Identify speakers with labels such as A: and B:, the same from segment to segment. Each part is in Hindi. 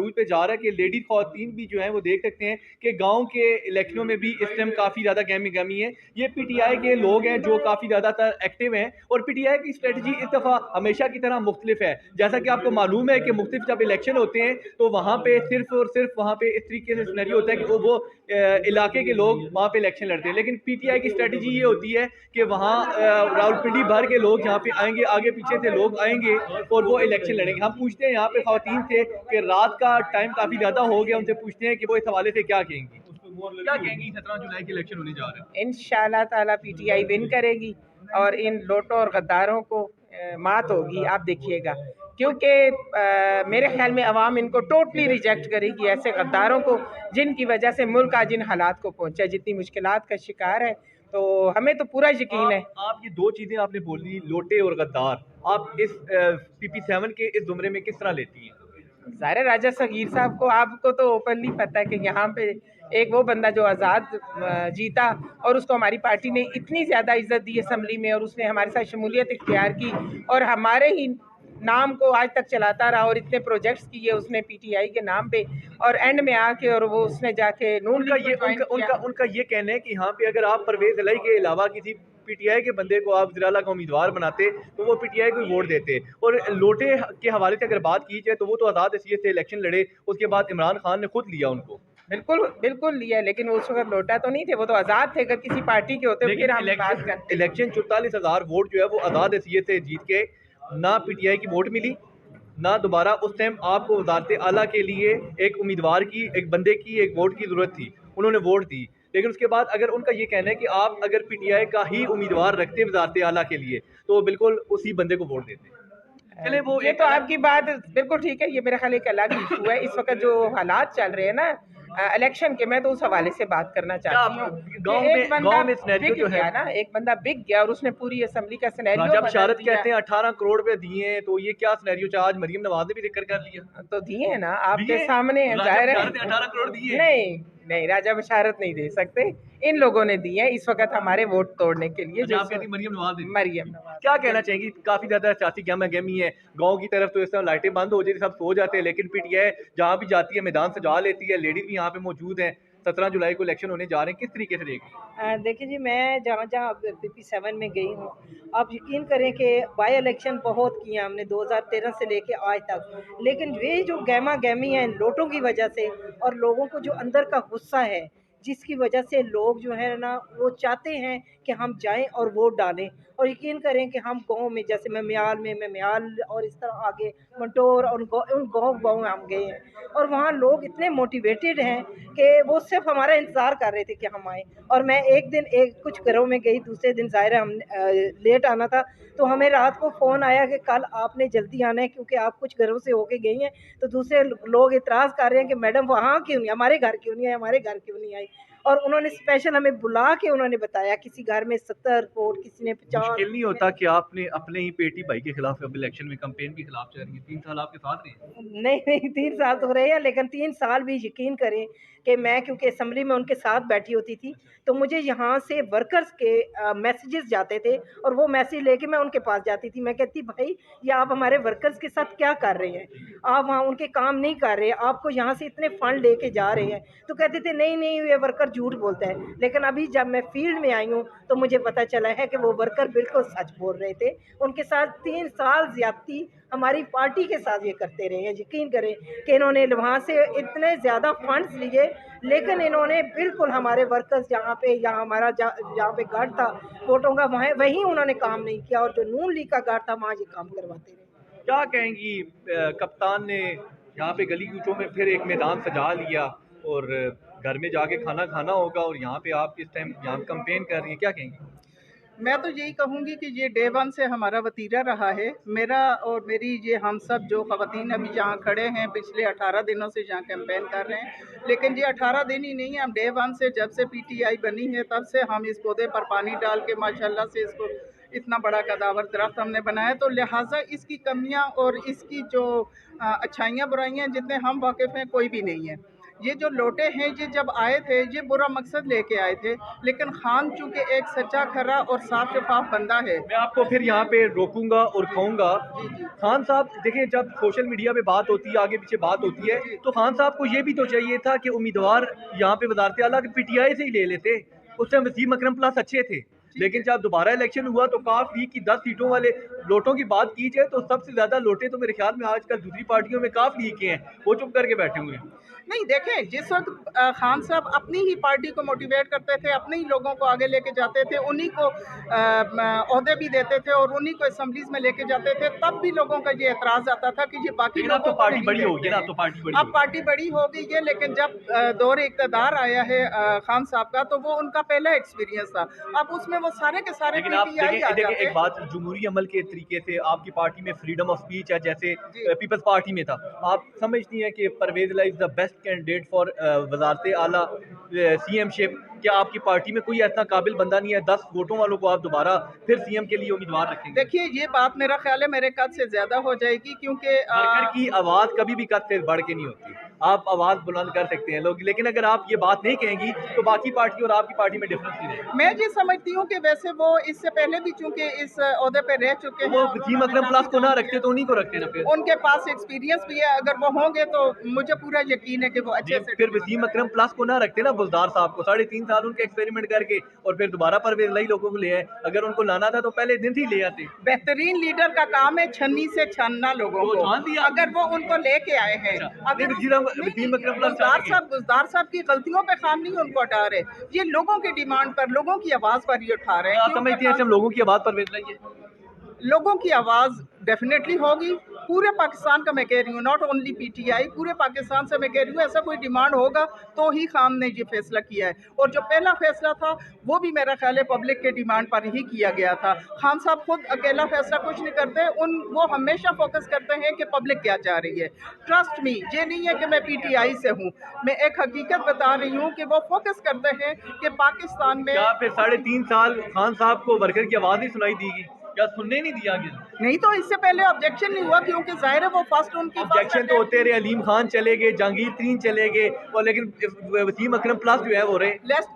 A: अरूज पे जा रहा है कि लेडी खवातीन भी जो है वो देख सकते हैं कि गाँव के इलेक्शनों में भी इस टाइम काफ़ी ज़्यादा गहमी है। ये पीटीआई के लोग हैं जो काफ़ी ज़्यादातर एक्टिव हैं और पीटीआई की स्ट्रेटजी इस दफ़ा हमेशा की तरह मुख्तलिफ है। जैसा कि आपको मालूम है कि मुख्तलिफ जब इलेक्शन होते हैं तो वहाँ पे सिर्फ और सिर्फ वहाँ पे इस तरीके से सिनेरियो होता है कि वो इलाके के लोग वहाँ पे इलेक्शन लड़ते हैं, लेकिन पीटीआई की स्ट्रेटजी ये होती है कि वहाँ रावलपिंडी भर के लोग यहाँ पे आएंगे, आगे पीछे से लोग आएंगे और वो इलेक्शन लड़ेंगे। हम पूछते हैं यहाँ पे खवातीन से कि रात का टाइम काफ़ी ज़्यादा हो गया, उनसे पूछते हैं कि वो इस हवाले से क्या कहेंगी, क्या कहेंगी 17 जुलाई के इलेक्शन होने जा रहे हैं।
B: इंशाल्लाह ताला पीटीआई विन करेगी और इन लोटों और गद्दारों को मात होगी, आप देखिएगा। क्योंकि मेरे ख्याल में अवाम इनको टोटली रिजेक्ट करेगी, ऐसे गद्दारों को जिनकी वजह से मुल्क आज इन हालात को पहुंचा, जितनी मुश्किलात का शिकार है। तो हमें तो पूरा यकीन है।
A: आप ये दो चीज़ें आपने बोली, लोटे और गद्दार, आप इस PP7 के इस जुमरे में किस तरह लेती हैं?
B: ज़ाहिर राजा सगीर साहब को, आपको तो ओपनली पता है कि यहाँ पे एक वो बंदा जो आज़ाद जीता और उसको हमारी पार्टी ने इतनी ज़्यादा इज्जत दी असम्बली में और उसने हमारे साथ शमूलियत इख्तियार की और हमारे ही नाम को आज तक चलाता रहा और इतने प्रोजेक्ट्स किए उसने पीटीआई के नाम पे और एंड में आके और वो उसने जाके नून
A: उनका ये कहना है कि यहाँ पे अगर आप परवेज इलाही के अलावा किसी पीटीआई के बंदे को आप ज़िला का उम्मीदवार बनाते तो वो पीटीआई को वोट देते। और लोटे के हवाले से अगर बात की जाए तो वो तो आज़ाद हैसियत से इलेक्शन लड़े, उसके बाद इमरान खान ने खुद लिया उनको।
B: बिल्कुल बिल्कुल लिया, लेकिन उस वक्त लोटा तो नहीं थे, वो तो आज़ाद थे। अगर किसी पार्टी के होते फिर हम बात करते।
A: इलेक्शन 44,000 वोट जो है वो आज़ाद हैसियत से जीत के, ना पीटीआई की वोट मिली, ना दोबारा उस टाइम आपको वज़ारत आला के लिए एक उम्मीदवार की, एक बंदे की एक वोट की ज़रूरत थी, उन्होंने वोट दी। लेकिन उसके बाद अगर उनका ये कहना है कि आप अगर पीटीआई का ही उम्मीदवार रखते वज़ारत आला के लिए तो बिल्कुल उसी बंदे को वोट देते।
B: चले वो ये तो आपकी बात बिल्कुल ठीक है। ये मेरा ख्याल एक अलग इशू है। इस वक्त जो हालात चल रहे हैं ना इलेक्शन के, मैं तो उस हवाले से बात करना चाहती हूँ। गांव में सिनेरियो जो है ना, एक बंदा बिक गया और उसने पूरी असेंबली का सिनेरियो
A: जब शरत कहते हैं 18 करोड़ रुपए दिए हैं, तो ये क्या सिनेरियो आज मरियम नवाज ने भी जिक्र कर दिया।
B: तो दिए हैं ना, आपके सामने है, जाहिर है
A: 18 करोड़ दिए।
B: नहीं नहीं, राजा बशारत नहीं दे सकते, इन लोगों ने दिए हैं इस वक्त हमारे वोट तोड़ने के लिए। जो
A: मरियम नवाज
B: क्या
A: कहना चाहेंगी? काफी ज्यादा सियासी गहमी है गाँव की तरफ, तो इस तरह लाइटें बंद हो जाती, सब सो जाते हैं, लेकिन पीटीआई जहाँ भी जाती है मैदान सजा लेती है, लेडीज भी यहाँ पे मौजूद है। 17 जुलाई को इलेक्शन होने जा रहे हैं, किस तरीके से देखें?
C: देखिए जी, मैं जहाँ जहाँ PP7 में गई हूँ, आप यकीन करें कि बाई इलेक्शन बहुत किए हमने 2013 से लेके आज तक, लेकिन वे जो गहमा गहमी है लोटों की वजह से और लोगों को जो अंदर का गुस्सा है, जिसकी वजह से लोग जो है ना वो चाहते हैं कि हम जाएं और वोट डालें। और यकीन करें कि हम गांव में, जैसे मेम्याल और इस तरह आगे मंटोर और उन गांव में हम गए हैं और वहाँ लोग इतने मोटिवेटेड हैं कि वो सिर्फ हमारा इंतज़ार कर रहे थे कि हम आएँ। और मैं एक दिन कुछ घरों में गई, दूसरे दिन ज़ाहिर है हम लेट आना था, तो हमें रात को फ़ोन आया कि कल आपने जल्दी आना है क्योंकि आप कुछ घरों से होके गई हैं। तो दूसरे लोग इतराज़ कर रहे हैं कि मैडम वहाँ क्यों नहीं, हमारे घर क्यों नहीं आई, हमारे घर क्यों नहीं आई। और उन्होंने स्पेशल हमें बुला के उन्होंने बताया किसी घर में 70 वोट, किसी ने 50।
A: मुश्किल नहीं होता कि आपने अपने ही पेटी भाई के खिलाफ अब इलेक्शन में कैंपेन के खिलाफ चल रही है, 3 साल आपके साथ रहे?
C: नहीं 3 साल तो रहे हैं, लेकिन 3 साल भी यकीन करें कि मैं क्योंकि असेंबली में उनके साथ बैठी होती थी, तो मुझे यहाँ से वर्कर्स के मैसेजेस जाते थे और वो मैसेज लेके मैं उनके पास जाती थी। मैं कहती भाई ये आप हमारे वर्कर्स के साथ क्या कर रहे हैं, आप वहाँ उनके काम नहीं कर रहे, आपको यहाँ से इतने फंड लेके जा रहे हैं। तो कहते थे नहीं नहीं ये वर्कर झूठ बोलता है। लेकिन अभी जब मैं फील्ड में आई हूँ तो मुझे पता चला है कि वो वर्कर बिल्कुल सच बोल रहे थे। उनके साथ 3 साल ज्यादती हमारी पार्टी के साथ ये करते रहे हैं। यकीन करें कि इन्होंने वहाँ से इतने ज़्यादा फंड्स लिए, लेकिन इन्होंने बिल्कुल हमारे वर्कर्स जहाँ पे, यहाँ हमारा जहाँ पे गार्ड था वोटों का, वहाँ वहीं उन्होंने काम नहीं किया और जो नून लीग का गार्ड था वहाँ ये काम करवाते रहे।
A: क्या कहेंगी? कप्तान ने यहाँ पे गली कूचों में फिर एक मैदान सजा लिया और घर में जाके खाना खाना होगा और यहाँ पे आप इस टाइम यहाँ कैंपेन कर रही हैं, क्या कहेंगी?
D: मैं तो यही कहूँगी कि ये डे 1 से हमारा वतीरा रहा है, मेरा और मेरी, ये हम सब जो ख़वातीन अभी जहाँ खड़े हैं पिछले 18 दिनों से जहाँ कैंपेन कर रहे हैं। लेकिन ये 18 दिन ही नहीं है, हम डे 1 से, जब से पीटीआई बनी है तब से हम इस पौधे पर पानी डाल के माशाल्लाह से इसको इतना बड़ा कदावर दरख्त हमने बनाया। तो लिहाजा इसकी कमियाँ और इसकी जो अच्छाइयाँ बुराइयाँ जितने हम वाकिफ़ हैं कोई भी नहीं है। ये जो लोटे हैं ये जब आए थे ये बुरा मकसद लेके आए थे, लेकिन खान चूँकि एक सच्चा खरा और साफ शफाफ बंदा है।
A: मैं आपको फिर यहाँ पे रोकूंगा और कहूँगा, खान साहब देखिए, जब सोशल मीडिया पे बात होती है, आगे पीछे बात होती है, तो खान साहब को ये भी तो चाहिए था कि उम्मीदवार यहाँ पे वज़ारत आला के PTI से ही ले लेते। उस टाइम वसीम अकरम प्लस अच्छे थे, लेकिन जब दोबारा इलेक्शन हुआ तो काफ लीग की 10 सीटों वाले लोटों की बात की जाए तो सबसे ज्यादा लोटे तो मेरे ख्याल में आजकल दूसरी पार्टियों में काफ लीग के हैं, वो चुप करके बैठे हुए हैं।
D: नहीं देखें, जिस वक्त खान साहब अपनी ही पार्टी को मोटिवेट करते थे, अपने ही लोगों को आगे लेके जाते थे, उन्हीं को ओहदे भी देते थे और उन्हीं को असेंबलीज में लेके जाते थे, तब भी लोगों का ये एतराज आता था कि ये बाकी लोगों
A: तो पार्टी बड़ी हो गई ना, तो पार्टी बड़ी,
D: अब पार्टी बड़ी हो गई है। लेकिन जब दौर इक़्तिदार आया है खान साहब का, तो वो उनका पहला एक्सपीरियंस था, अब उसमें वो सारे के सारे
A: लेकिन आप देखिए एक बात, जमहूरी अमल के तरीके से आपकी पार्टी में फ्रीडम ऑफ स्पीच है, जैसे पीपल्स पार्टी में था। आप समझती हैं कि Parvez is the best candidate for वज़ारत आला CM-शिप? क्या आपकी पार्टी में कोई ऐसा काबिल बंदा नहीं है? 10 वोटों वालों को आप दोबारा फिर CM के लिए उम्मीदवार रखेंगे?
D: देखिए, ये बात मेरा ख्याल है मेरे कद से ज्यादा हो जाएगी, क्योंकि
A: वर्कर की आवाज कभी भी कद से बढ़ के नहीं होती। आप आवाज बुलंद कर सकते हैं लोग, लेकिन अगर आप ये बात नहीं कहेंगी तो बाकी पार्टी और आपकी पार्टी में डिफरेंस नहीं रहेगा।
D: मैं ये समझती हूँ कि वैसे वो इससे पहले भी चूंकि इस ओहदे पे रह चुके हैं,
A: वो वसीम अकरम प्लस को ना रखते तो उन्हीं को रखते ना, फिर
D: उनके पास एक्सपीरियंस भी है, अगर वो होंगे तो मुझे पूरा यकीन है कि वो अच्छे से।
A: फिर वसीम अकरम प्लस को ना रखते ना, बुज़दार साहब को 3.5 साल उनके एक्सपेरिमेंट करके और फिर दोबारा परवेज लाई लोगों को ले आए। अगर उनको लाना था तो पहले दिन से ही ले आते।
D: बेहतरीन लीडर का काम है छन्नी से छानना लोगों को, अगर वो उनको लेके आए हैं। अगर बुज़दार साहब की गलतियों पे खान नहीं उनको हटा रहे, ये लोगों की डिमांड पर, लोगों की आवाज पर ये उठा रहे हैं।
A: आप समझते हैं हम लोगों की आवाज परवेज लाई है?
D: लोगों की आवाज़ डेफिनेटली होगी, पूरे पाकिस्तान का मैं कह रही हूँ, नॉट ओनली PTI, पूरे पाकिस्तान से मैं कह रही हूँ, ऐसा कोई डिमांड होगा तो ही खान ने ये फैसला किया है। और जो पहला फैसला था वो भी मेरा ख्याल है पब्लिक के डिमांड पर ही किया गया था। खान साहब खुद अकेला फैसला कुछ नहीं करते, वो हमेशा फोकस करते हैं कि पब्लिक क्या चाह रही है। ट्रस्ट मी, ये नहीं है कि मैं PTI से हूँ, मैं एक हकीकत बता रही हूँ कि वो फोकस करते हैं कि पाकिस्तान में।
A: क्या फिर 3.5 साल खान साहब को वर्कर की आवाज़ नहीं सुनाई देगी? क्या सुनने नहीं दिया गया?
D: नहीं तो इससे पहले ऑब्जेक्शन नहीं हुआ, क्योंकि जाहिर है वो फर्स्ट उनकी
A: ऑब्जेक्शन तो होते रहे, अलीम खान चले गए, जहांगीर तरीन चले गए, और लेकिन वसीम अकरम प्लस जो है वो रहे।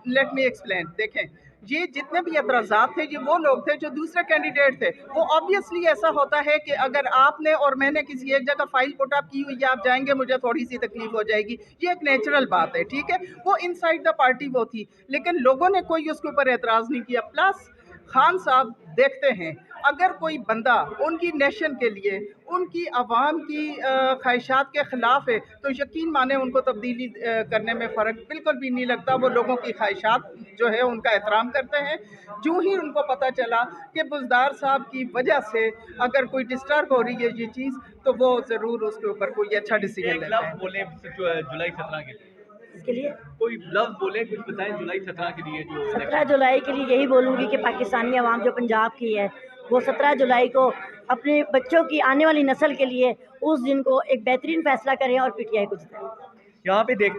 D: Let me explain. देखें, ये जितने भी एतराज़ात थे, ये वो लोग थे जो दूसरे कैंडिडेट थे। वो ऑब्वियसली ऐसा होता है कि अगर आपने और मैंने किसी एक जगह फाइल पुट अप की हुई है, आप जाएंगे, मुझे थोड़ी सी तकलीफ हो जाएगी, ये एक नेचुरल बात है, ठीक है। वो इनसाइड द पार्टी वो थी, लेकिन लोगों ने कोई उसके ऊपर एतराज़ नहीं किया। प्लस खान साहब देखते हैं, अगर कोई बंदा उनकी नेशन के लिए, उनकी आवाम की ख्वाहिशात के ख़िलाफ़ है, तो यकीन माने उनको तब्दीली करने में फ़र्क बिल्कुल भी नहीं लगता। वो लोगों की ख्वाहिशात जो है उनका एहतराम करते हैं। जो ही उनको पता चला कि बुज़दार साहब की वजह से अगर कोई डिस्टर्ब हो रही है ये चीज़, तो वो ज़रूर उसके ऊपर कोई अच्छा डिसीजन लेते हैं।
A: बोले जुलाई 17
E: के लिए
A: कोई लफ्ज़ बोले, कुछ बताएं जुलाई 17 के लिए। जो
E: 17 जुलाई के लिए यही बोलूँगी कि पाकिस्तानी आवाम जो पंजाब की है, वो 17 जुलाई को अपने बच्चों की आने वाली नस्ल के लिए उस दिन को एक बेहतरीन फैसला करें और PTI को जिताएं।
A: यहाँ पे देख